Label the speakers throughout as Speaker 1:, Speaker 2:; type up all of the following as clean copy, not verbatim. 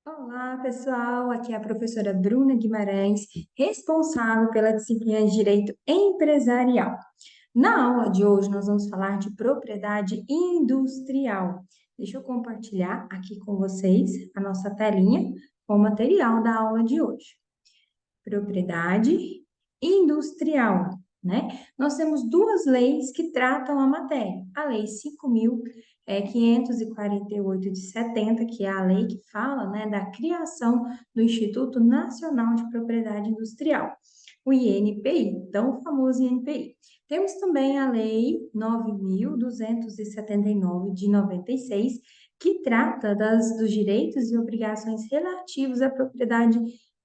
Speaker 1: Olá, pessoal. Aqui é a professora Bruna Guimarães, responsável pela disciplina de Direito Empresarial. Na aula de hoje, nós vamos falar de propriedade industrial. Deixa eu compartilhar aqui com vocês a nossa telinha com o material da aula de hoje. Propriedade industrial, né? Nós temos duas leis que tratam a matéria. A Lei 5.548 de 70, que é a lei que fala, né, da criação do Instituto Nacional de Propriedade Industrial, o INPI, tão famoso INPI. Temos também a Lei 9.279 de 96, que trata dos direitos e obrigações relativos à propriedade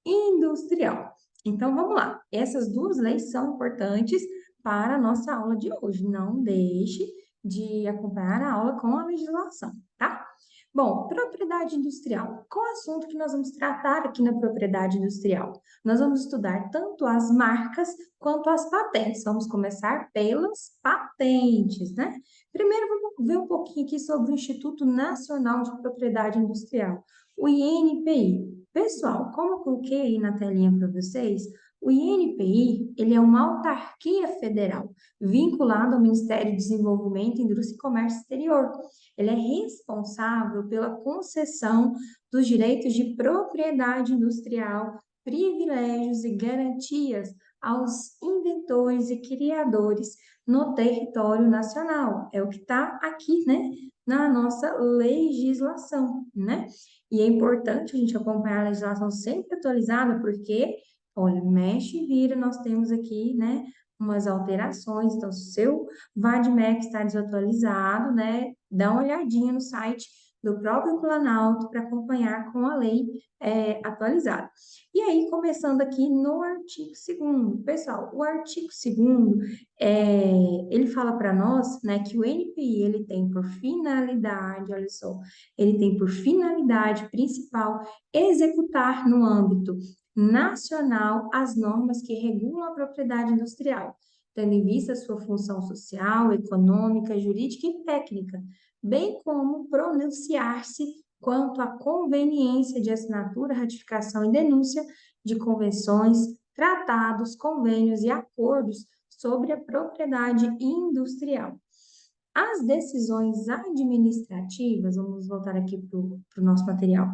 Speaker 1: industrial. Então, vamos lá. Essas duas leis são importantes para a nossa aula de hoje. Não deixe de acompanhar a aula com a legislação, tá? Bom, propriedade industrial. Qual é o assunto que nós vamos tratar aqui na propriedade industrial? Nós vamos estudar tanto as marcas quanto as patentes. Vamos começar pelas patentes, né? Primeiro, vamos ver um pouquinho aqui sobre o Instituto Nacional de Propriedade Industrial, o INPI. Pessoal, como eu coloquei aí na telinha para vocês, o INPI, ele é uma autarquia federal vinculada ao Ministério de Desenvolvimento, Indústria e Comércio Exterior. Ele é responsável pela concessão dos direitos de propriedade industrial, privilégios e garantias aos inventores e criadores no território nacional. É o que está aqui, né, na nossa legislação, né? E é importante a gente acompanhar a legislação sempre atualizada, porque, olha, mexe e vira, nós temos aqui, né, umas alterações. Então, se o seu VADMEC está desatualizado, né, dá uma olhadinha no site do próprio Planalto para acompanhar com a lei atualizada. E aí, começando aqui no artigo 2º. Pessoal, o artigo 2º, ele fala para nós, né, que o NPI, ele tem por finalidade, olha só, ele tem por finalidade principal executar no âmbito nacional as normas que regulam a propriedade industrial, tendo em vista sua função social, econômica, jurídica e técnica, bem como pronunciar-se quanto à conveniência de assinatura, ratificação e denúncia de convenções, tratados, convênios e acordos sobre a propriedade industrial. As decisões administrativas, vamos voltar aqui para o nosso material.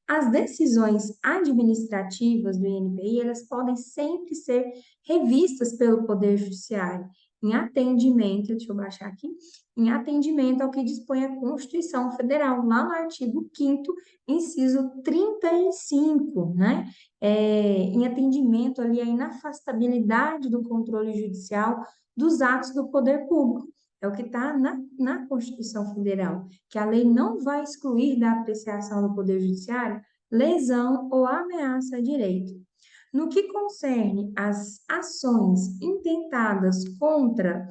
Speaker 1: As decisões administrativas do INPI, elas podem sempre ser revistas pelo Poder Judiciário, em atendimento, deixa eu baixar aqui, em atendimento ao que dispõe a Constituição Federal, lá no artigo 5º, inciso 35, né? Em atendimento ali à inafastabilidade do controle judicial dos atos do poder público. É o que está na Constituição Federal, que a lei não vai excluir da apreciação do Poder Judiciário lesão ou ameaça a direito. No que concerne às ações intentadas contra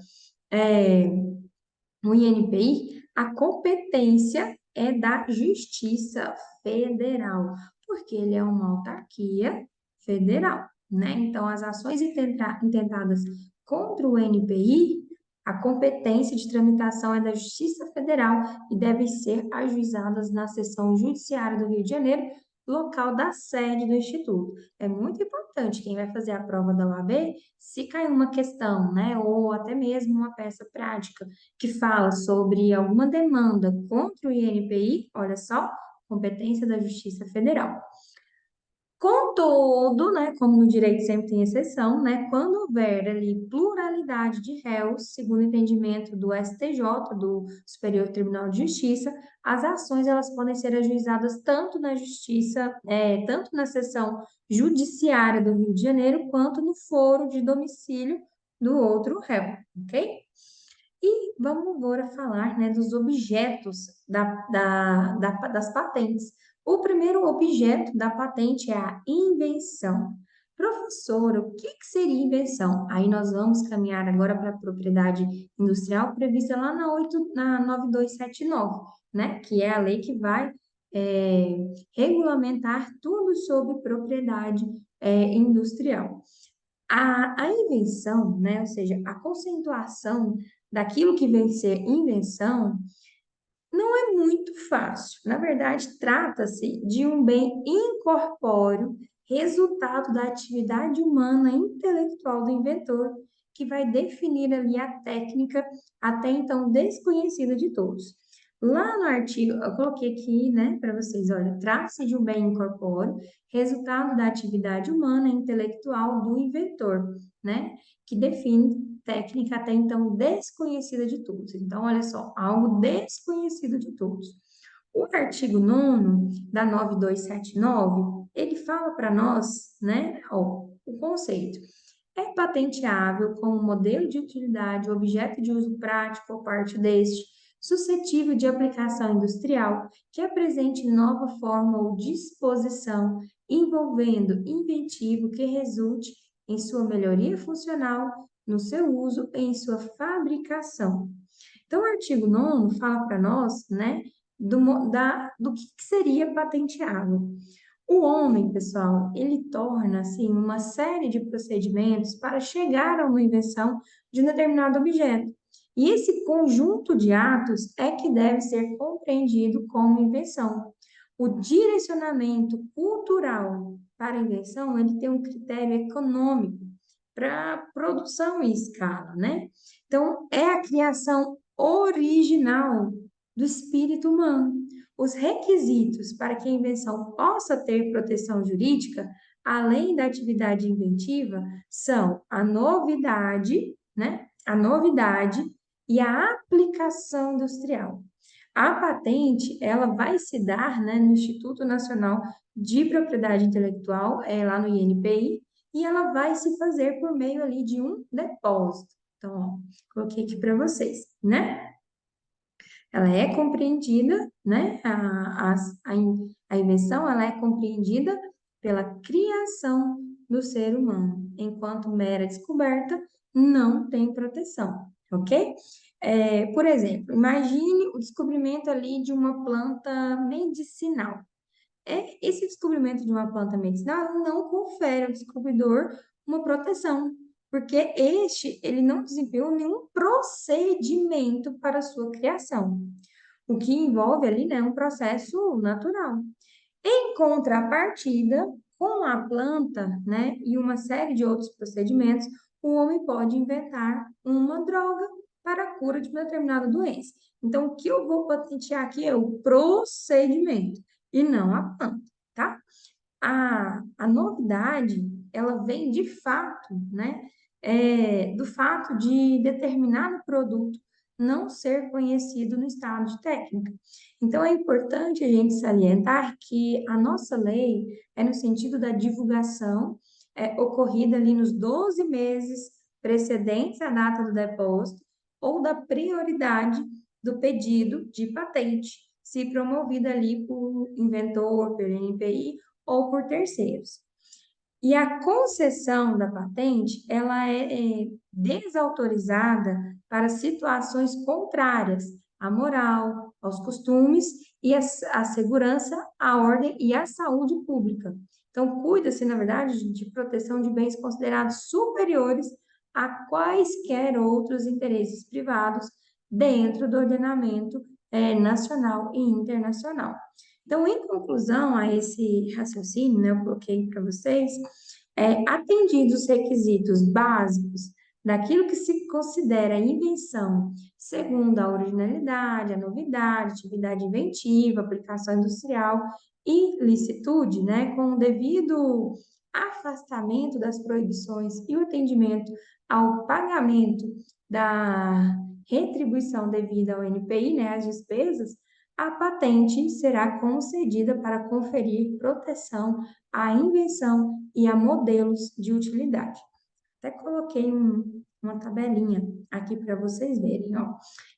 Speaker 1: o INPI, a competência é da Justiça Federal, porque ele é uma autarquia federal, né? Então, as ações intentadas contra o INPI, a competência de tramitação é da Justiça Federal e devem ser ajuizadas na seção judiciária do Rio de Janeiro, local da sede do Instituto. É muito importante quem vai fazer a prova da OAB, se cair uma questão, né, ou até mesmo uma peça prática que fala sobre alguma demanda contra o INPI, olha só, competência da Justiça Federal. Contudo, né, como no direito sempre tem exceção, né, quando houver ali pluralidade de réus, segundo o entendimento do STJ, do Superior Tribunal de Justiça, as ações elas podem ser ajuizadas tanto na justiça, tanto na seção judiciária do Rio de Janeiro, quanto no foro de domicílio do outro réu, ok? E vamos agora falar, né, dos objetos das patentes. O primeiro objeto da patente é a invenção. Professora, o que seria invenção? Aí nós vamos caminhar agora para a propriedade industrial prevista lá na 9279, né? Que é a lei que vai regulamentar tudo sobre propriedade industrial. A invenção, né? Ou seja, a conceituação daquilo que vem ser invenção Não é muito fácil. Na verdade, trata-se de um bem incorpóreo, resultado da atividade humana intelectual do inventor, que vai definir ali a técnica até então desconhecida de todos. Lá no artigo, eu coloquei aqui, né, para vocês, olha, trata-se de um bem incorpóreo, resultado da atividade humana intelectual do inventor, né, que define técnica até então desconhecida de todos. Então, olha só, algo desconhecido de todos. O artigo 9º da 9279, ele fala para nós, né, ó, o conceito. É patenteável como modelo de utilidade, objeto de uso prático ou parte deste, suscetível de aplicação industrial, que apresente nova forma ou disposição envolvendo inventivo que resulte em sua melhoria funcional, no seu uso e em sua fabricação. Então, o artigo 9º fala para nós, né, do que seria patenteável. O homem, pessoal, ele torna, assim, uma série de procedimentos para chegar a uma invenção de um determinado objeto. E esse conjunto de atos é que deve ser compreendido como invenção. O direcionamento cultural para a invenção, ele tem um critério econômico para produção em escala, né? Então, é a criação original do espírito humano. Os requisitos para que a invenção possa ter proteção jurídica, além da atividade inventiva, são a novidade, né? A novidade e a aplicação industrial. A patente, ela vai se dar, né, no Instituto Nacional de Propriedade Intelectual, lá no INPI, e ela vai se fazer por meio ali de um depósito. Então, ó, coloquei aqui para vocês, né? Ela é compreendida, né? A invenção, ela é compreendida pela criação do ser humano, enquanto mera descoberta não tem proteção, ok? Por exemplo, imagine o descobrimento ali de uma planta medicinal. Esse descobrimento de uma planta medicinal não confere ao descobridor uma proteção, porque ele não desempenhou nenhum procedimento para sua criação, o que envolve ali, né, um processo natural. Em contrapartida, com a planta, né, e uma série de outros procedimentos, o homem pode inventar uma droga para a cura de uma determinada doença. Então, o que eu vou patentear aqui é o procedimento e não a planta, tá? A novidade, ela vem de fato, né, do fato de determinado produto não ser conhecido no estado de técnica. Então, é importante a gente salientar que a nossa lei é no sentido da divulgação ocorrida ali nos 12 meses precedentes à data do depósito ou da prioridade do pedido de patente, se promovida ali por inventor, pelo NPI ou por terceiros. E a concessão da patente, ela é desautorizada para situações contrárias à moral, aos costumes e à segurança, à ordem e à saúde pública. Então, cuida-se, na verdade, de proteção de bens considerados superiores a quaisquer outros interesses privados dentro do ordenamento nacional e internacional. Então, em conclusão a esse raciocínio, né, eu coloquei para vocês, atendidos os requisitos básicos daquilo que se considera invenção, segundo a originalidade, a novidade, atividade inventiva, aplicação industrial e licitude, né, com o devido afastamento das proibições e o atendimento ao pagamento da retribuição devida ao NPI, né, as despesas, a patente será concedida para conferir proteção à invenção e a modelos de utilidade. Até coloquei uma tabelinha aqui para vocês verem, ó.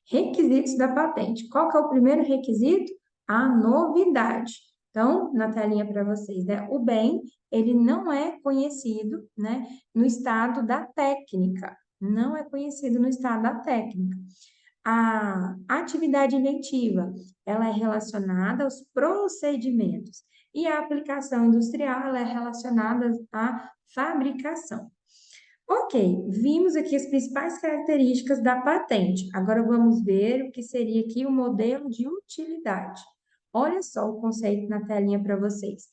Speaker 1: Requisitos da patente. Qual que é o primeiro requisito? A novidade. Então, na telinha para vocês, né? O bem, ele não é conhecido, né, no estado da técnica. Não é conhecido no estado da técnica. A atividade inventiva, ela é relacionada aos procedimentos e a aplicação industrial, ela é relacionada à fabricação. Ok, vimos aqui as principais características da patente. Agora vamos ver o que seria aqui o modelo de utilidade. Olha só o conceito na telinha para vocês.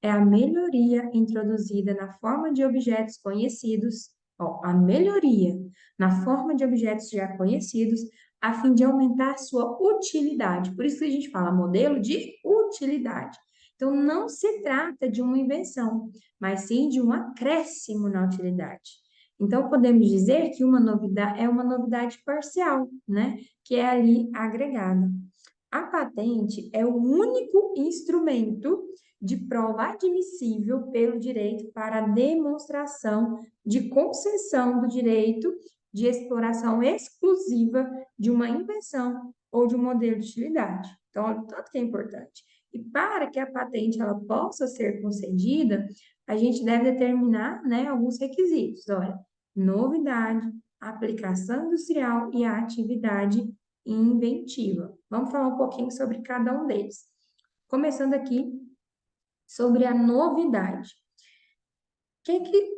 Speaker 1: É a melhoria introduzida na forma de objetos conhecidos, ó, a melhoria na forma de objetos já conhecidos, a fim de aumentar sua utilidade. Por isso que a gente fala modelo de utilidade. Então, não se trata de uma invenção, mas sim de um acréscimo na utilidade. Então, podemos dizer que uma novidade é uma novidade parcial, né? Que é ali agregada. A patente é o único instrumento de prova admissível pelo direito para a demonstração de concessão do direito de exploração exclusiva de uma invenção ou de um modelo de utilidade. Então, olha o tanto que é importante. E para que a patente ela possa ser concedida, a gente deve determinar, né, alguns requisitos. Olha, novidade, aplicação industrial e a atividade inventiva. Vamos falar um pouquinho sobre cada um deles. Começando aqui sobre a novidade. O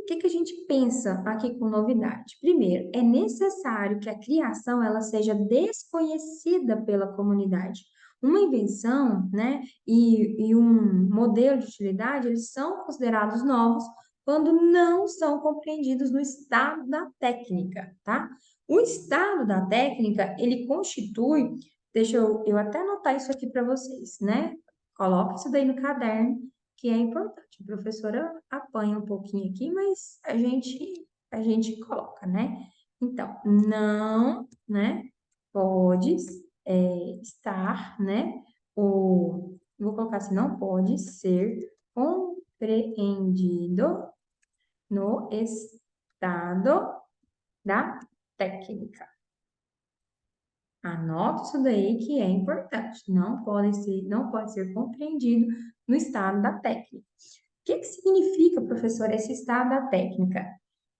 Speaker 1: que a gente pensa aqui com novidade? Primeiro, é necessário que a criação ela seja desconhecida pela comunidade. Uma invenção, né, e um modelo de utilidade, eles são considerados novos quando não são compreendidos no estado da técnica, tá? O estado da técnica, ele constitui, deixa eu até anotar isso aqui para vocês, né? Coloca isso daí no caderno que é importante. A professora apanha um pouquinho aqui, mas a gente coloca, né? Então, não, né? Pode estar, né? Vou colocar assim, não pode ser compreendido no estado da técnica. Anota isso daí que é importante. Não pode ser compreendido no estado da técnica. O que significa, professor, esse estado da técnica?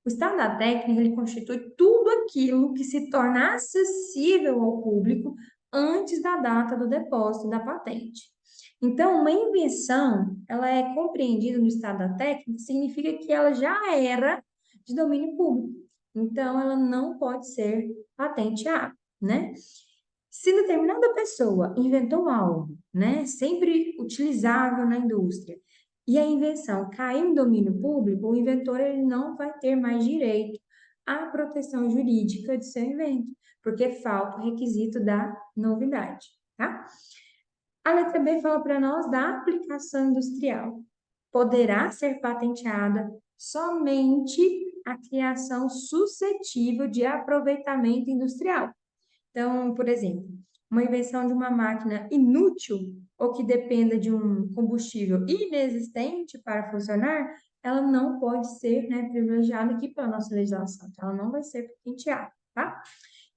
Speaker 1: O estado da técnica, ele constitui tudo aquilo que se torna acessível ao público antes da data do depósito da patente. Então, uma invenção, ela é compreendida no estado da técnica, significa que ela já era de domínio público. Então, ela não pode ser patenteada, né? Se determinada pessoa inventou algo, né, sempre utilizável na indústria, e a invenção caiu em domínio público, o inventor ele não vai ter mais direito à proteção jurídica de seu invento, porque falta o requisito da novidade, tá? A letra B fala para nós da aplicação industrial. Poderá ser patenteada somente a criação suscetível de aproveitamento industrial. Então, por exemplo, uma invenção de uma máquina inútil ou que dependa de um combustível inexistente para funcionar, ela não pode ser, né, privilegiada aqui pela nossa legislação. Então, ela não vai ser patenteada, tá?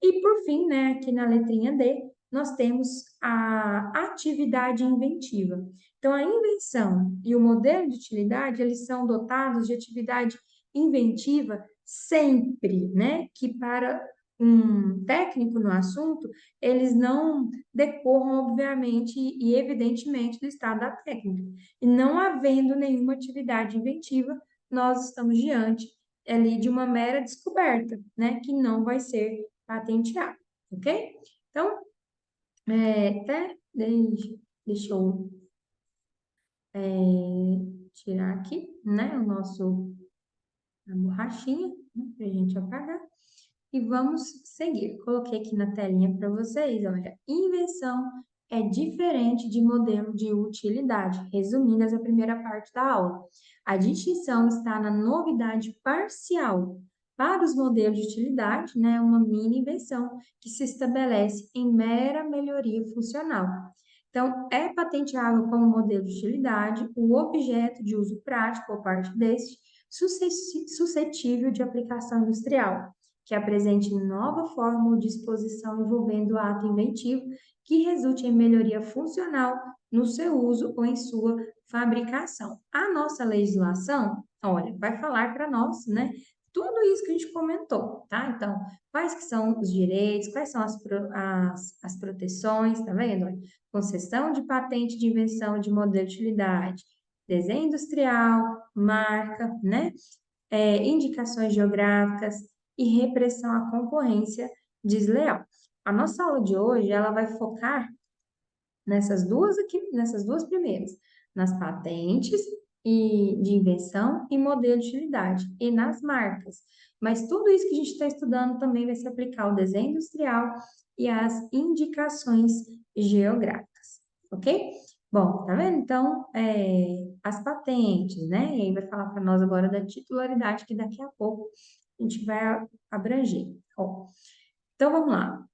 Speaker 1: E por fim, né, aqui na letrinha D, nós temos a atividade inventiva. Então, a invenção e o modelo de utilidade, eles são dotados de atividade inventiva sempre, né, que para um técnico no assunto, eles não decorram, obviamente e evidentemente, do estado da técnica. E não havendo nenhuma atividade inventiva, nós estamos diante ali de uma mera descoberta, né, que não vai ser patenteado, ok? Então, até deixa eu tirar aqui, né, a borrachinha, né, para a gente apagar. E vamos seguir. Coloquei aqui na telinha para vocês, olha, invenção é diferente de modelo de utilidade. Resumindo essa primeira parte da aula, a distinção está na novidade parcial. Para os modelos de utilidade, né, uma mini invenção que se estabelece em mera melhoria funcional. Então, é patenteável como modelo de utilidade o objeto de uso prático ou parte deste suscetível de aplicação industrial que apresente nova forma ou disposição envolvendo o ato inventivo que resulte em melhoria funcional no seu uso ou em sua fabricação. A nossa legislação, olha, vai falar para nós, né? Tudo isso que a gente comentou, tá? Então, quais que são os direitos, quais são as proteções, tá vendo? Olha, concessão de patente de invenção de modelo de utilidade, desenho industrial, marca, né? indicações geográficas e repressão à concorrência desleal. A nossa aula de hoje, ela vai focar nessas duas aqui, nessas duas primeiras, nas patentes e de invenção e modelo de utilidade, e nas marcas. Mas tudo isso que a gente está estudando também vai se aplicar ao desenho industrial e às indicações geográficas, ok? Bom, tá vendo? Então, as patentes, né? E aí vai falar para nós agora da titularidade, que daqui a pouco a gente vai abranger. Ó, então, vamos lá.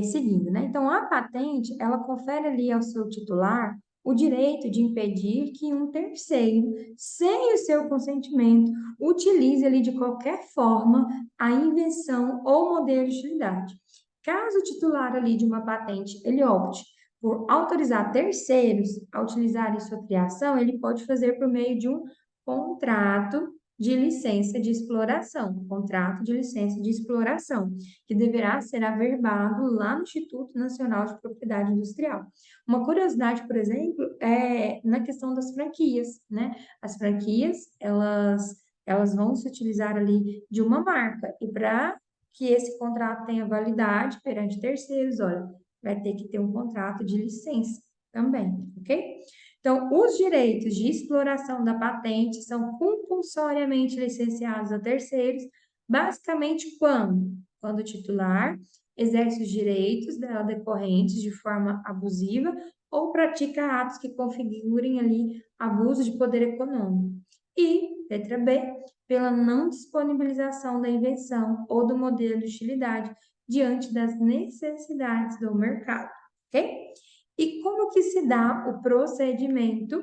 Speaker 1: Seguindo, né? Então, a patente, ela confere ali ao seu titular o direito de impedir que um terceiro, sem o seu consentimento, utilize ali de qualquer forma a invenção ou modelo de utilidade. Caso o titular ali de uma patente, ele opte por autorizar terceiros a utilizarem sua criação, ele pode fazer por meio de um contrato de licença de exploração, contrato de licença de exploração, que deverá ser averbado lá no Instituto Nacional de Propriedade Industrial. Uma curiosidade, por exemplo, é na questão das franquias, né? As franquias, elas vão se utilizar ali de uma marca, e para que esse contrato tenha validade perante terceiros, olha, vai ter que ter um contrato de licença também, ok? Então, os direitos de exploração da patente são compulsoriamente licenciados a terceiros, basicamente quando? Quando o titular exerce os direitos dela decorrentes de forma abusiva ou pratica atos que configurem ali abuso de poder econômico. E, letra B, pela não disponibilização da invenção ou do modelo de utilidade diante das necessidades do mercado, ok? E como que se dá o procedimento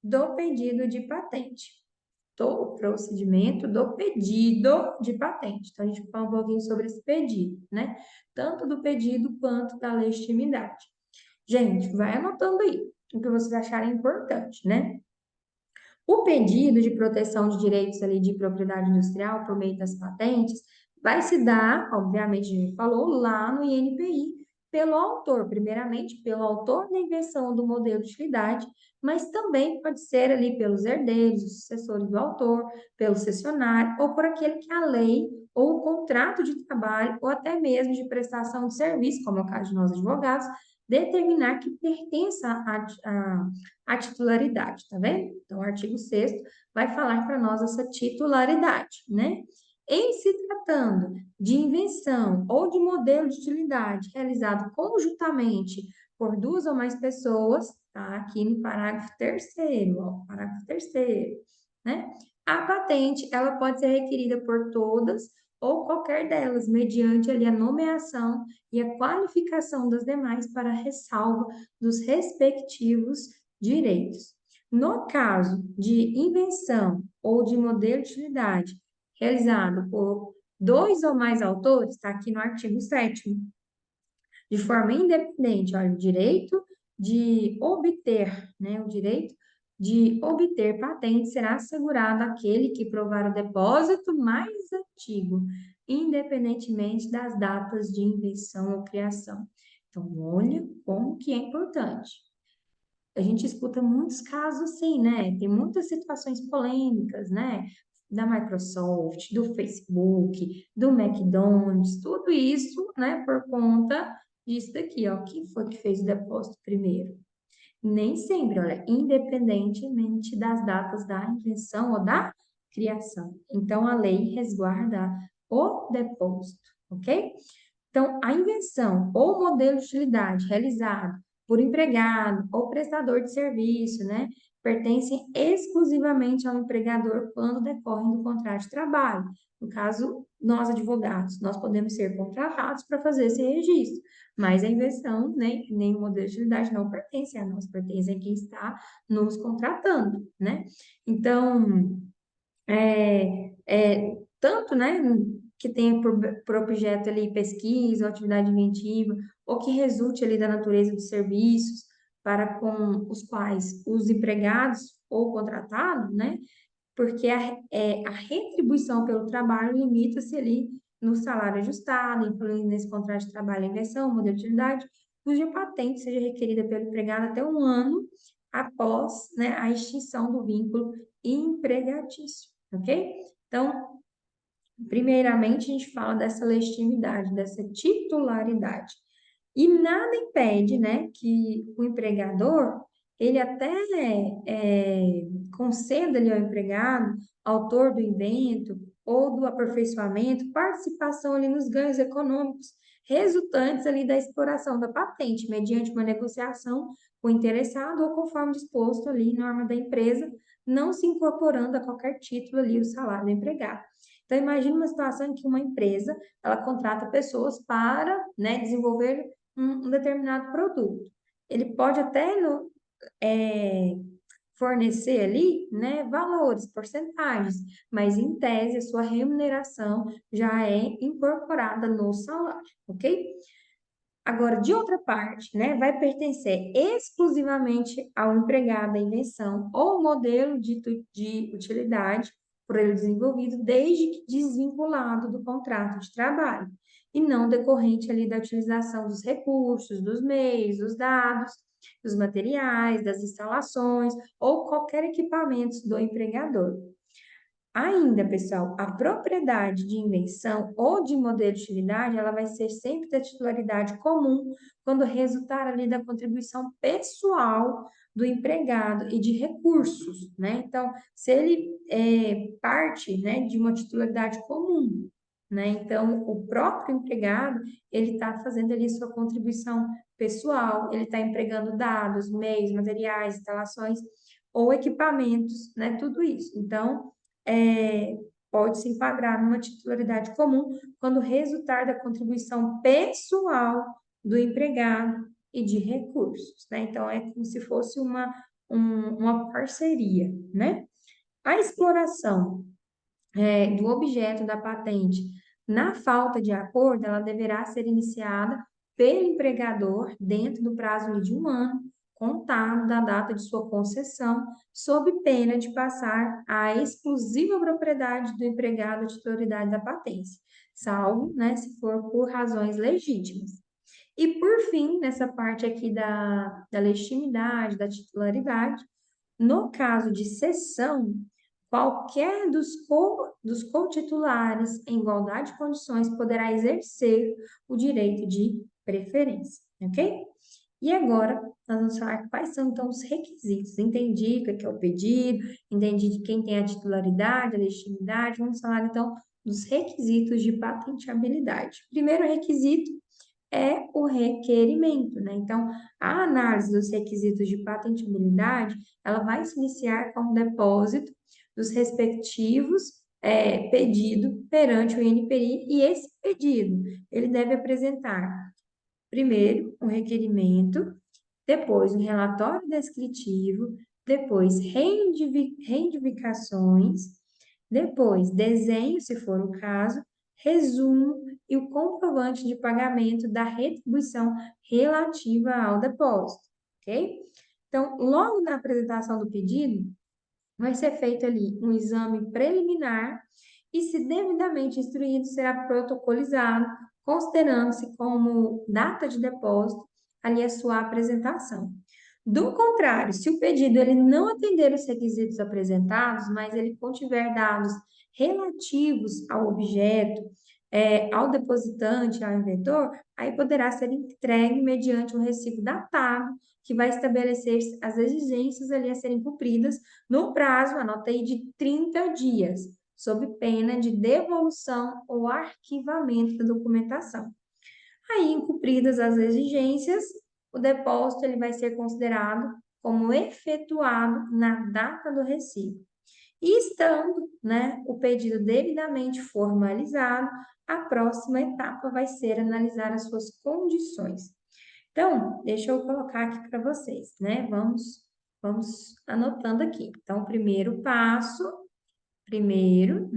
Speaker 1: do pedido de patente? O procedimento do pedido de patente. Então, a gente fala um pouquinho sobre esse pedido, né? Tanto do pedido quanto da legitimidade. Gente, vai anotando aí o que vocês acharem importante, né? O pedido de proteção de direitos ali de propriedade industrial por meio das patentes vai se dar, obviamente, a gente falou, lá no INPI, pelo autor, primeiramente pelo autor da invenção do modelo de utilidade, mas também pode ser ali pelos herdeiros, os sucessores do autor, pelo cessionário ou por aquele que a lei ou o contrato de trabalho ou até mesmo de prestação de serviço, como é o caso de nós advogados, determinar que pertença a titularidade, tá vendo? Então, o artigo 6º vai falar para nós essa titularidade, né? Em se tratando de invenção ou de modelo de utilidade realizado conjuntamente por duas ou mais pessoas, tá? Aqui no parágrafo 3º, ó, parágrafo 3º, né? A patente, ela pode ser requerida por todas ou qualquer delas, mediante ali a nomeação e a qualificação das demais para ressalva dos respectivos direitos. No caso de invenção ou de modelo de utilidade realizado por dois ou mais autores, está aqui no artigo 7º, de forma independente, olha, o direito de obter, né, o direito de obter patente será assegurado àquele que provar o depósito mais antigo, independentemente das datas de invenção ou criação. Então, olha como que é importante. A gente escuta muitos casos assim, né? Tem muitas situações polêmicas, né? Da Microsoft, do Facebook, do McDonald's, tudo isso, né? Por conta disso daqui, ó. Quem foi que fez o depósito primeiro? Nem sempre, olha, independentemente das datas da invenção ou da criação. Então, a lei resguarda o depósito, ok? Então, a invenção ou modelo de utilidade realizado por empregado ou prestador de serviço, né, pertencem exclusivamente ao empregador quando decorrem do contrato de trabalho. No caso, nós advogados, nós podemos ser contratados para fazer esse registro, mas a invenção, né, nem o modelo de utilidade não pertence a nós, pertence a quem está nos contratando, né? Então, tanto, né, que tenha por objeto ali pesquisa ou atividade inventiva, ou que resulte ali da natureza dos serviços para com os quais os empregados ou contratados, né, porque a retribuição pelo trabalho limita-se ali no salário ajustado, incluindo nesse contrato de trabalho a invenção, modelo de utilidade, cuja patente seja requerida pelo empregado até um ano após, né, a extinção do vínculo empregatício, ok? Então, primeiramente, a gente fala dessa legitimidade, dessa titularidade. E nada impede, né, que o empregador, ele até conceda ali ao empregado, autor do invento ou do aperfeiçoamento, participação ali nos ganhos econômicos resultantes ali da exploração da patente, mediante uma negociação com o interessado ou conforme disposto ali em norma da empresa, não se incorporando a qualquer título ali o salário do empregado. Então, imagine uma situação em que uma empresa, ela contrata pessoas para, né, desenvolver um determinado produto. Ele pode até fornecer ali, né, valores, porcentagens, mas em tese a sua remuneração já é incorporada no salário, ok? Agora, de outra parte, né, vai pertencer exclusivamente ao empregado a invenção ou modelo de utilidade por ele desenvolvido, desde que desvinculado do contrato de trabalho, e não decorrente ali da utilização dos recursos, dos meios, dos dados, dos materiais, das instalações ou qualquer equipamento do empregador. Ainda, pessoal, a propriedade de invenção ou de modelo de utilidade, ela vai ser sempre da titularidade comum quando resultar ali da contribuição pessoal do empregado e de recursos, né? Então, se ele parte, né, de uma titularidade comum, né? Então, o próprio empregado, ele está fazendo ali sua contribuição pessoal, ele está empregando dados, meios, materiais, instalações ou equipamentos, né? Tudo isso. Então, pode se enquadrar numa titularidade comum quando resultar da contribuição pessoal do empregado e de recursos, né? Então, é como se fosse uma parceria, né? A exploração do objeto da patente na falta de acordo, ela deverá ser iniciada pelo empregador dentro do prazo de 1 ano, contado da data de sua concessão, sob pena de passar à exclusiva propriedade do empregado a titularidade da patente, salvo, né, se for por razões legítimas. E por fim, nessa parte aqui da legitimidade, da titularidade, no caso de cessão, qualquer dos cotitulares, em igualdade de condições, poderá exercer o direito de preferência, ok? E agora, nós vamos falar quais são, então, os requisitos. Entendi o que é o pedido, entendi de quem tem a titularidade, a legitimidade. Vamos falar, então, dos requisitos de patenteabilidade. Primeiro requisito é o requerimento, né? Então, a análise dos requisitos de patentabilidade, ela vai se iniciar com o depósito dos respectivos pedido perante o INPI, e esse pedido, ele deve apresentar, primeiro, um requerimento, depois um relatório descritivo, depois reivindicações, depois desenho, se for o caso, resumo e o comprovante de pagamento da retribuição relativa ao depósito, ok? Então, logo na apresentação do pedido, vai ser feito ali um exame preliminar e, se devidamente instruído, será protocolizado, considerando-se como data de depósito ali a sua apresentação. Do contrário, se o pedido ele não atender os requisitos apresentados, mas ele contiver dados relativos ao objeto, ao depositante, ao inventor, aí poderá ser entregue mediante um recibo datado, que vai estabelecer as exigências ali a serem cumpridas no prazo, anota aí, de 30 dias, sob pena de devolução ou arquivamento da documentação. Aí, incumpridas as exigências, o depósito ele vai ser considerado como efetuado na data do recibo. E estando, né, o pedido devidamente formalizado, a próxima etapa vai ser analisar as suas condições. Então, deixa eu colocar aqui para vocês, né? Vamos anotando aqui. Então, primeiro passo, Primeiro,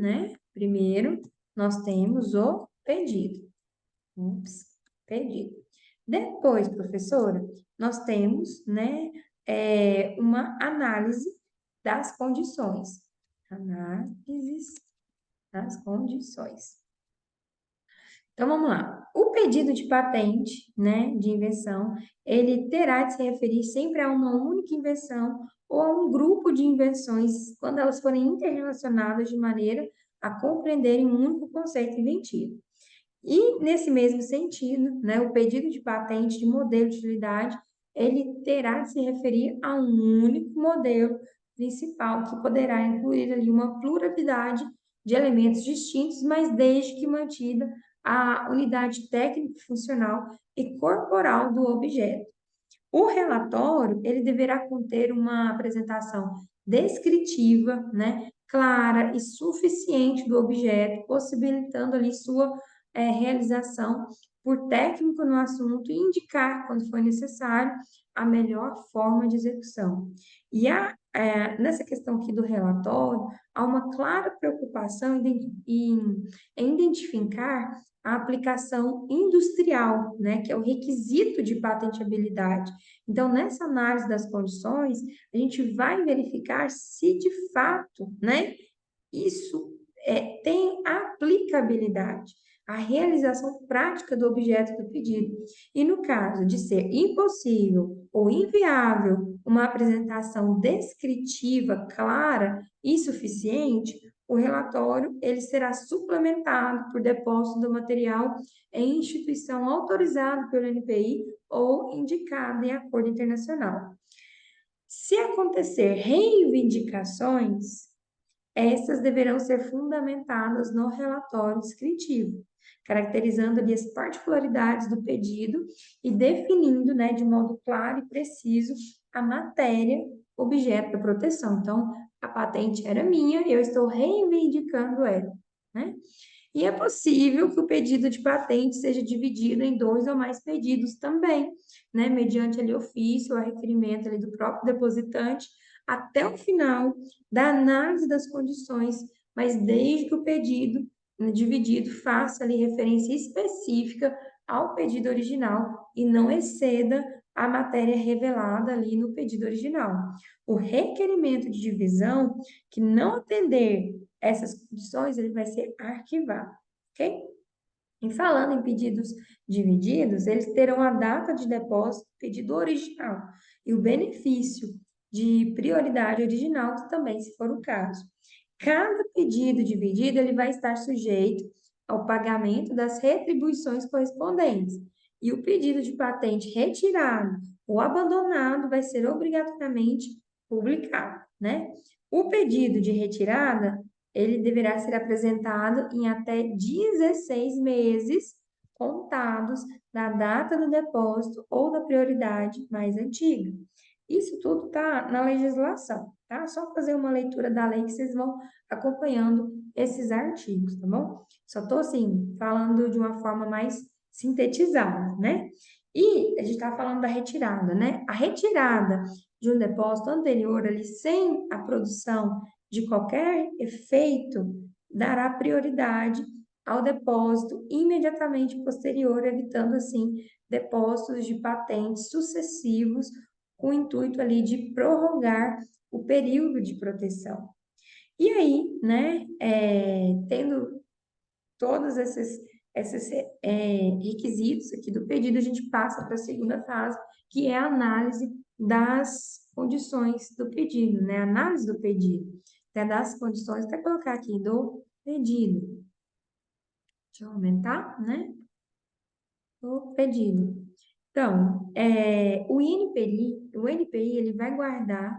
Speaker 1: nós temos o pedido. Pedido. Depois, professora, nós temos, né, uma análise das condições. Análise das condições. Então, vamos lá. O pedido de patente, né, de invenção, ele terá de se referir sempre a uma única invenção ou a um grupo de invenções, quando elas forem interrelacionadas de maneira a compreenderem um único conceito inventivo. E, nesse mesmo sentido, né, o pedido de patente de modelo de utilidade, ele terá de se referir a um único modelo principal, que poderá incluir ali uma pluralidade de elementos distintos, mas desde que mantida a unidade técnico-funcional e corporal do objeto. O relatório, ele deverá conter uma apresentação descritiva, né, clara e suficiente do objeto, possibilitando ali sua realização por técnico no assunto e indicar, quando for necessário, a melhor forma de execução. E nessa questão aqui do relatório, há uma clara preocupação em identificar a aplicação industrial, né, que é o requisito de patenteabilidade. Então, nessa análise das condições, a gente vai verificar se de fato, né, isso tem aplicabilidade, a realização prática do objeto do pedido. E no caso de ser impossível ou inviável uma apresentação descritiva clara e suficiente, o relatório ele será suplementado por depósito do material em instituição autorizada pelo NPI ou indicada em acordo internacional. Se acontecer reivindicações, essas deverão ser fundamentadas no relatório descritivo, caracterizando ali as particularidades do pedido e definindo, né, de modo claro e preciso a matéria objeto da proteção. Então, a patente era minha, eu estou reivindicando ela, né? E é possível que o pedido de patente seja dividido em 2 ou mais pedidos também, né? Mediante ali ofício ou requerimento ali do próprio depositante, até o final da análise das condições, mas desde que o pedido dividido faça ali referência específica ao pedido original e não exceda a matéria revelada ali no pedido original. O requerimento de divisão que não atender essas condições, ele vai ser arquivado, ok? E falando em pedidos divididos, eles terão a data de depósito do pedido original e o benefício de prioridade original também, se for o caso. Cada pedido dividido, ele vai estar sujeito ao pagamento das retribuições correspondentes. E o pedido de patente retirado ou abandonado vai ser obrigatoriamente publicado, né? O pedido de retirada, ele deverá ser apresentado em até 16 meses contados da data do depósito ou da prioridade mais antiga. Isso tudo está na legislação, tá? Só fazer uma leitura da lei que vocês vão acompanhando esses artigos, tá bom? Só estou, assim, falando de uma forma mais sintetizada, né? E a gente está falando da retirada, né? A retirada de um depósito anterior ali, sem a produção de qualquer efeito, dará prioridade ao depósito imediatamente posterior, evitando, assim, depósitos de patentes sucessivos com o intuito ali de prorrogar o período de proteção. E aí, né, tendo todos esses requisitos aqui do pedido, a gente passa para a segunda fase, que é a análise das condições do pedido, né? Análise do pedido, até das condições, até colocar aqui do pedido. Deixa eu aumentar, né? O pedido. Então, o NPI ele vai guardar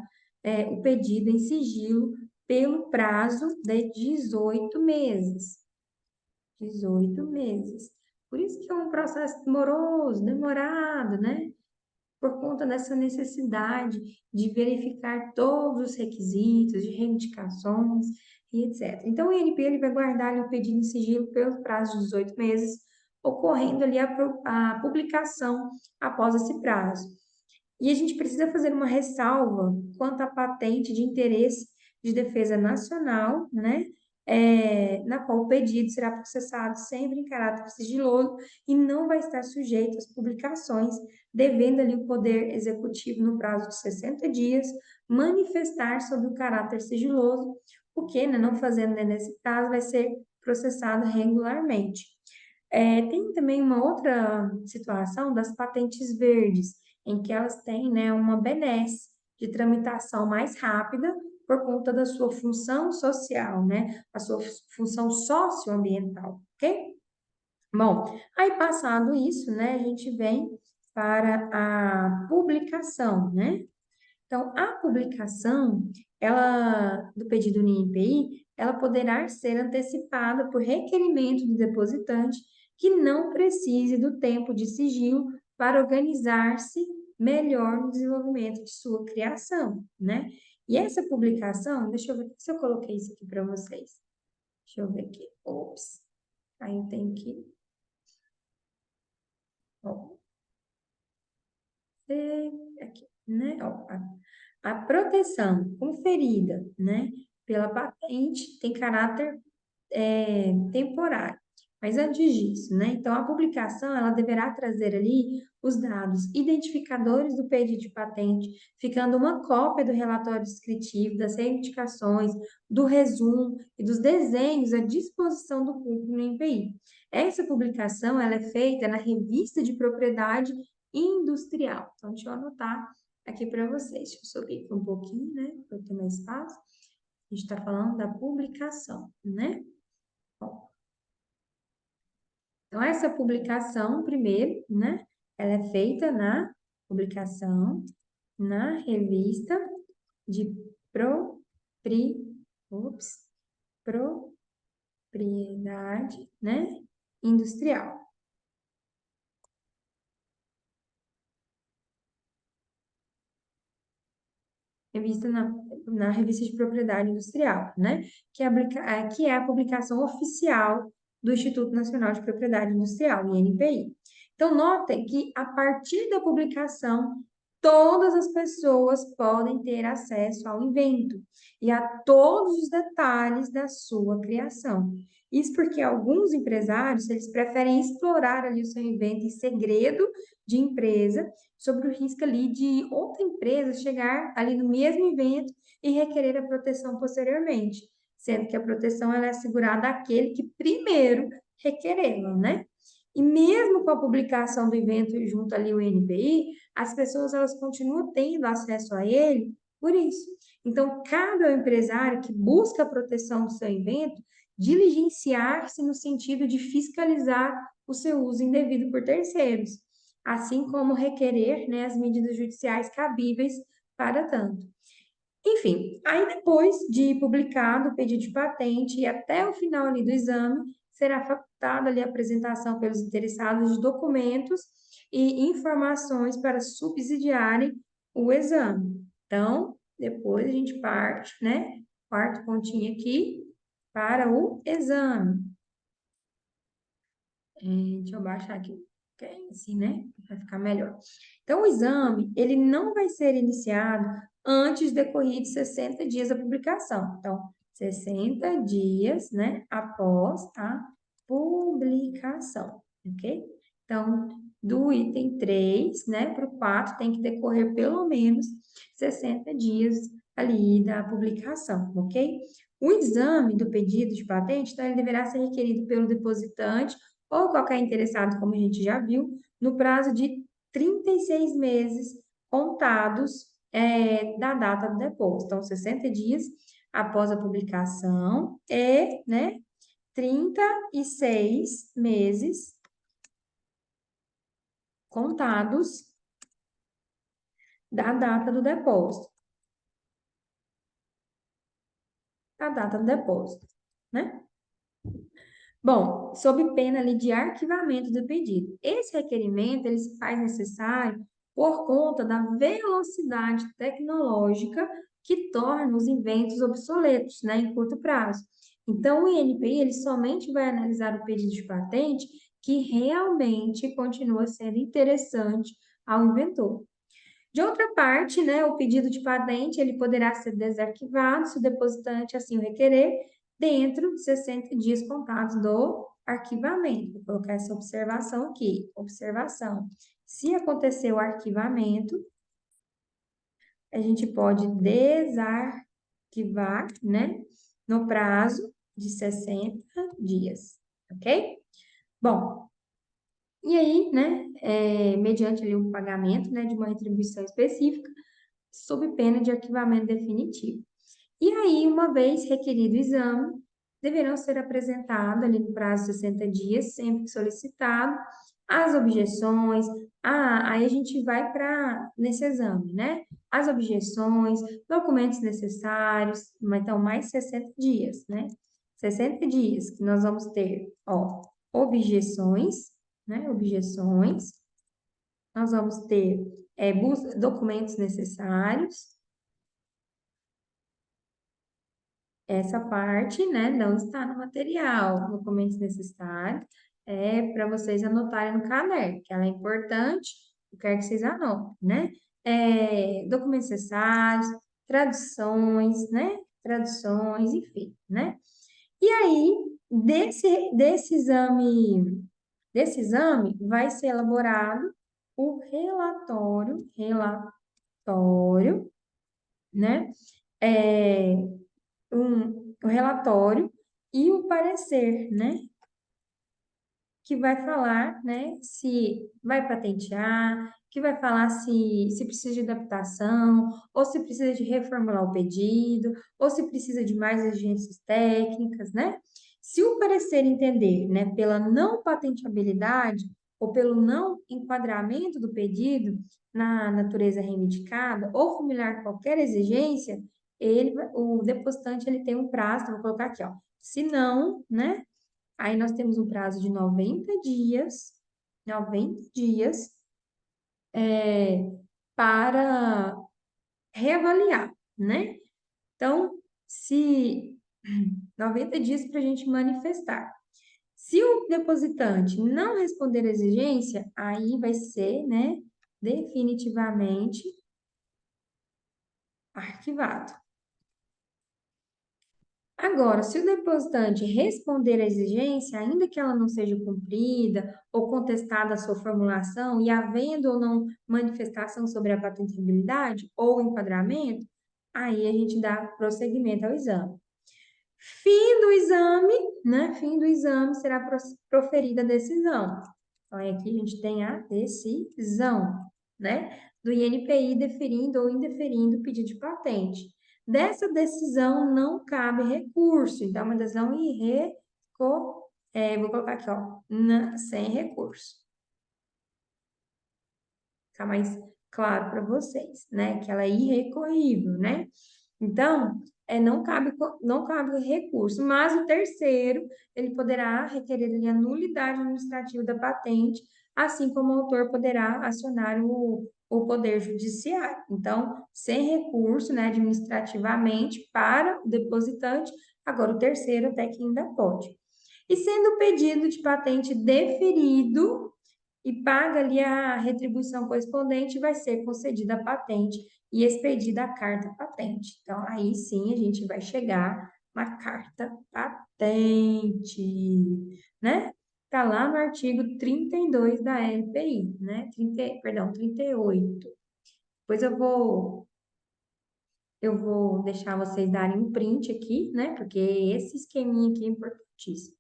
Speaker 1: o pedido em sigilo pelo prazo de 18 meses. 18 meses. Por isso que é um processo moroso, demorado, né? Por conta dessa necessidade de verificar todos os requisitos, de reivindicações e etc. Então, o INP ele vai guardar ali o pedido em sigilo pelo prazo de 18 meses, ocorrendo ali a publicação após esse prazo. E a gente precisa fazer uma ressalva quanto à patente de interesse de defesa nacional, né? Na qual o pedido será processado sempre em caráter sigiloso e não vai estar sujeito às publicações, devendo ali o Poder Executivo, no prazo de 60 dias, manifestar sobre o caráter sigiloso, o que, né, não fazendo nesse caso, vai ser processado regularmente. Tem também uma outra situação das patentes verdes, em que elas têm, né, uma benesse de tramitação mais rápida, por conta da sua função social, né? A sua função socioambiental, ok? Bom, aí passado isso, né, a gente vem para a publicação, né? Então, a publicação, ela, do pedido no INPI, ela poderá ser antecipada por requerimento do depositante que não precise do tempo de sigilo para organizar-se melhor no desenvolvimento de sua criação, né? E essa publicação, deixa eu ver se eu coloquei isso aqui para vocês. Deixa eu ver aqui. Ops. Aí eu tenho que... Ó, aqui, né? Ó, a proteção conferida, né, pela patente tem caráter temporário. Mas antes disso, né? Então, a publicação, ela deverá trazer ali os dados identificadores do pedido de patente, ficando uma cópia do relatório descritivo, das reivindicações, do resumo e dos desenhos à disposição do público no INPI. Essa publicação, ela é feita na revista de propriedade industrial. Então, deixa eu anotar aqui para vocês. Deixa eu subir aqui um pouquinho, né? Para eu ter mais espaço. A gente está falando da publicação, né? Então, essa publicação, primeiro, né? Ela é feita na publicação na revista de ops, propriedade, né? Industrial. Revista na revista de propriedade industrial, né? Que é a publicação oficial do Instituto Nacional de Propriedade Industrial, INPI. Então, notem que a partir da publicação, todas as pessoas podem ter acesso ao invento e a todos os detalhes da sua criação. Isso porque alguns empresários, eles preferem explorar ali o seu invento em segredo de empresa, sobre o risco ali de outra empresa chegar ali no mesmo evento e requerer a proteção posteriormente, sendo que a proteção ela é assegurada àquele que primeiro requerê-la, né? E mesmo com a publicação do evento junto ali ao INPI, as pessoas elas continuam tendo acesso a ele por isso. Então, cabe ao empresário que busca a proteção do seu evento diligenciar-se no sentido de fiscalizar o seu uso indevido por terceiros, assim como requerer, né, as medidas judiciais cabíveis para tanto. Enfim, aí depois de publicado o pedido de patente e até o final ali do exame, será facultada ali a apresentação pelos interessados de documentos e informações para subsidiarem o exame. Então, depois a gente parte, né, quarto pontinho aqui, para o exame. Deixa eu baixar aqui, assim, né? Vai ficar melhor. Então, o exame, ele não vai ser iniciado antes decorridos 60 dias da publicação. Então, 60 dias, né, após a publicação, ok? Então, do item 3, né, para o 4, tem que decorrer pelo menos 60 dias ali da publicação, ok? O exame do pedido de patente, então, ele deverá ser requerido pelo depositante ou qualquer interessado, como a gente já viu, no prazo de 36 meses contados da data do depósito. Então, 60 dias após a publicação e, né, 36 meses contados da data do depósito. Da data do depósito, né? Bom, sob pena ali de arquivamento do pedido. Esse requerimento ele se faz necessário por conta da velocidade tecnológica que torna os inventos obsoletos, né, em curto prazo. Então, o INPI ele somente vai analisar o pedido de patente que realmente continua sendo interessante ao inventor. De outra parte, né, o pedido de patente ele poderá ser desarquivado se o depositante assim o requerer, dentro de 60 dias contados do arquivamento. Vou colocar essa observação aqui. Observação. Se acontecer o arquivamento, a gente pode desarquivar, né, no prazo de 60 dias, ok? Bom, e aí, né, mediante ali um pagamento, né, de uma retribuição específica, sob pena de arquivamento definitivo. E aí, uma vez requerido o exame, deverão ser apresentados ali no prazo de 60 dias, sempre que solicitado, as objeções. Aí a gente vai para nesse exame, né? As objeções, documentos necessários, então mais 60 dias, né? 60 dias que nós vamos ter, ó, objeções, né? Objeções. Nós vamos ter documentos necessários. Essa parte, né, não está no material, documentos necessários, é para vocês anotarem no caderno, que ela é importante, eu quero que vocês anotem, né? Documentos necessários, traduções, né? Traduções, enfim, né? E aí, desse exame vai ser elaborado o relatório, né? É, o relatório e o parecer, né? Que vai falar, né, se vai patentear, que vai falar se precisa de adaptação, ou se precisa de reformular o pedido, ou se precisa de mais exigências técnicas, né? Se o parecer entender, né, pela não patenteabilidade ou pelo não enquadramento do pedido na natureza reivindicada, ou formular qualquer exigência, o depositante ele tem um prazo, vou colocar aqui, ó. Se não, né? Aí nós temos um prazo de 90 dias para reavaliar, né? Então, se 90 dias para a gente manifestar. Se o depositante não responder a exigência, aí vai ser, né, definitivamente arquivado. Agora, se o depositante responder à exigência, ainda que ela não seja cumprida ou contestada a sua formulação, e havendo ou não manifestação sobre a patentabilidade ou enquadramento, aí a gente dá prosseguimento ao exame. Fim do exame, né? Fim do exame será proferida a decisão. Então, aqui a gente tem a decisão, né? Do INPI deferindo ou indeferindo o pedido de patente. Dessa decisão não cabe recurso, então, é uma decisão vou colocar aqui, ó, sem recurso. Ficar mais claro para vocês, né? Que ela é irrecorrível, né? Então, não cabe recurso, mas o terceiro, ele poderá requerer ali a nulidade administrativa da patente, assim como o autor poderá acionar o Poder Judiciário. Então, sem recurso, né, administrativamente, para o depositante, agora o terceiro até que ainda pode. E sendo o pedido de patente deferido, e paga ali a retribuição correspondente, vai ser concedida a patente e expedida a carta patente. Então, aí sim a gente vai chegar na carta patente, né? Está lá no artigo 32 da LPI, né? 38. Depois eu vou deixar vocês darem um print aqui, né? Porque esse esqueminha aqui é importantíssimo.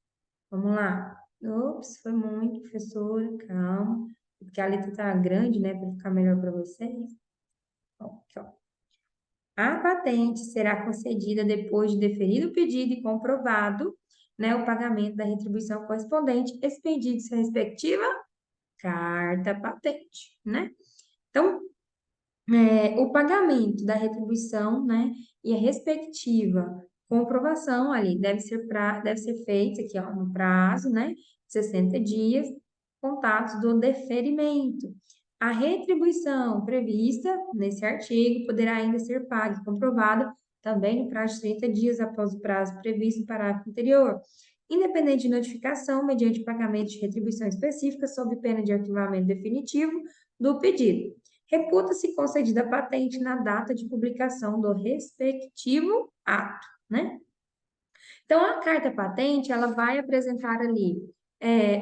Speaker 1: Vamos lá. Ops, foi muito, professora, calma. Porque a letra tá grande, né, para ficar melhor para vocês. Ó, aqui, ó. A patente será concedida depois de deferido o pedido e comprovado, né, o pagamento da retribuição correspondente, expedido sua respectiva carta patente, né? Então, o pagamento da retribuição, né, e a respectiva comprovação ali deve ser feita aqui, ó, no prazo, né, 60 dias, contados do deferimento. A retribuição prevista nesse artigo poderá ainda ser paga e comprovada também no prazo de 30 dias após o prazo previsto no parágrafo anterior, independente de notificação, mediante pagamento de retribuição específica, sob pena de arquivamento definitivo do pedido. Reputa-se concedida a patente na data de publicação do respectivo ato, né? Então, a carta patente, ela vai apresentar ali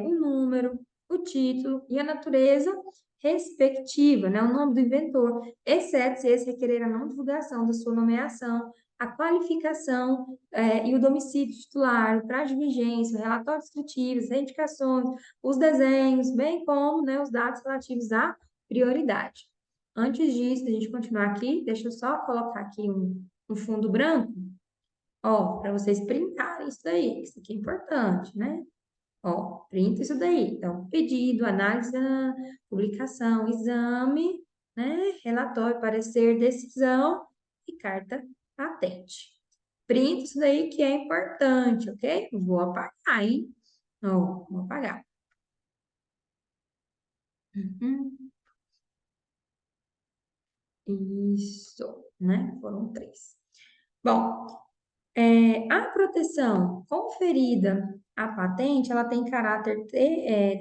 Speaker 1: o número, o título e a natureza respectiva, né? O nome do inventor, exceto se esse requerer a não divulgação da sua nomeação, a qualificação e o domicílio titular, o prazo de vigência, o relatório descritivo, as indicações, os desenhos, bem como, né, os dados relativos à prioridade. Antes disso, a gente continuar aqui, deixa eu só colocar aqui um fundo branco, ó, para vocês printarem isso daí, isso aqui é importante, né? Ó, printa isso daí. Então, pedido, análise, publicação, exame, né? Relatório, parecer, decisão e carta patente. Printa isso daí que é importante, ok? Vou apagar, hein? Ó, vou apagar. Uhum. Isso, né? Foram 3. Bom, a proteção conferida à patente, ela tem caráter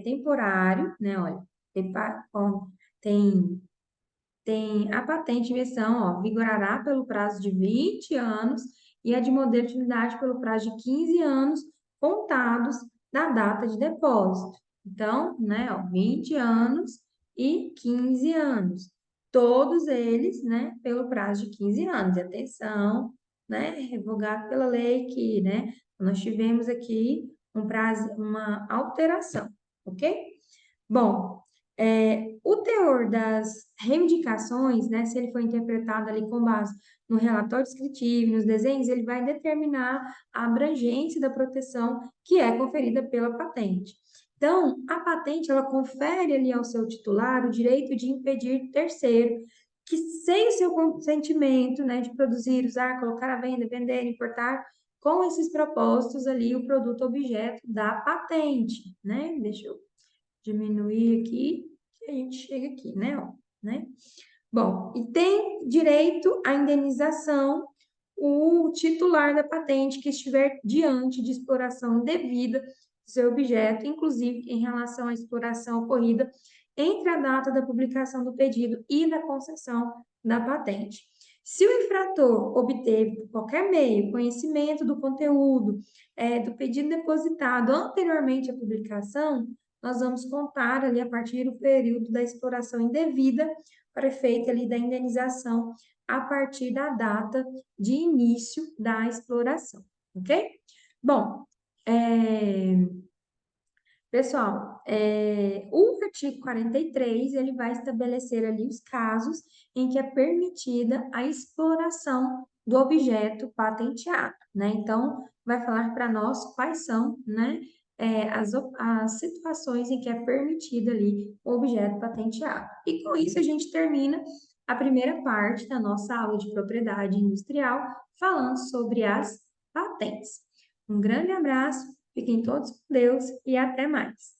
Speaker 1: temporário, né? Olha, tem, tem a patente em invenção, ó, vigorará pelo prazo de 20 anos e a de modelo de unidade pelo prazo de 15 anos contados da data de depósito. Então, né, ó, 20 anos e 15 anos. Todos eles, né, pelo prazo de 15 anos. E atenção, né, revogado pela lei que, né, nós tivemos aqui um prazo, uma alteração, ok? Bom, o teor das reivindicações, né, se ele for interpretado ali com base no relatório descritivo, nos desenhos, ele vai determinar a abrangência da proteção que é conferida pela patente. Então, a patente, ela confere ali ao seu titular o direito de impedir terceiro que, sem o seu consentimento, né, de produzir, usar, colocar à venda, vender, importar, com esses propósitos ali, o produto objeto da patente, né? Deixa eu diminuir aqui, que a gente chega aqui, né? Ó, né? Bom, e tem direito à indenização o titular da patente que estiver diante de exploração devida do seu objeto, inclusive em relação à exploração ocorrida entre a data da publicação do pedido e da concessão da patente. Se o infrator obteve, por qualquer meio, conhecimento do conteúdo do pedido depositado anteriormente à publicação, nós vamos contar ali a partir do período da exploração indevida para efeito ali da indenização a partir da data de início da exploração, ok? Bom, pessoal, o artigo 43, ele vai estabelecer ali os casos em que é permitida a exploração do objeto patenteado, né? Então, vai falar para nós quais são, né, as situações em que é permitido ali o objeto patenteado. E com isso a gente termina a primeira parte da nossa aula de propriedade industrial, falando sobre as patentes. Um grande abraço, fiquem todos com Deus e até mais.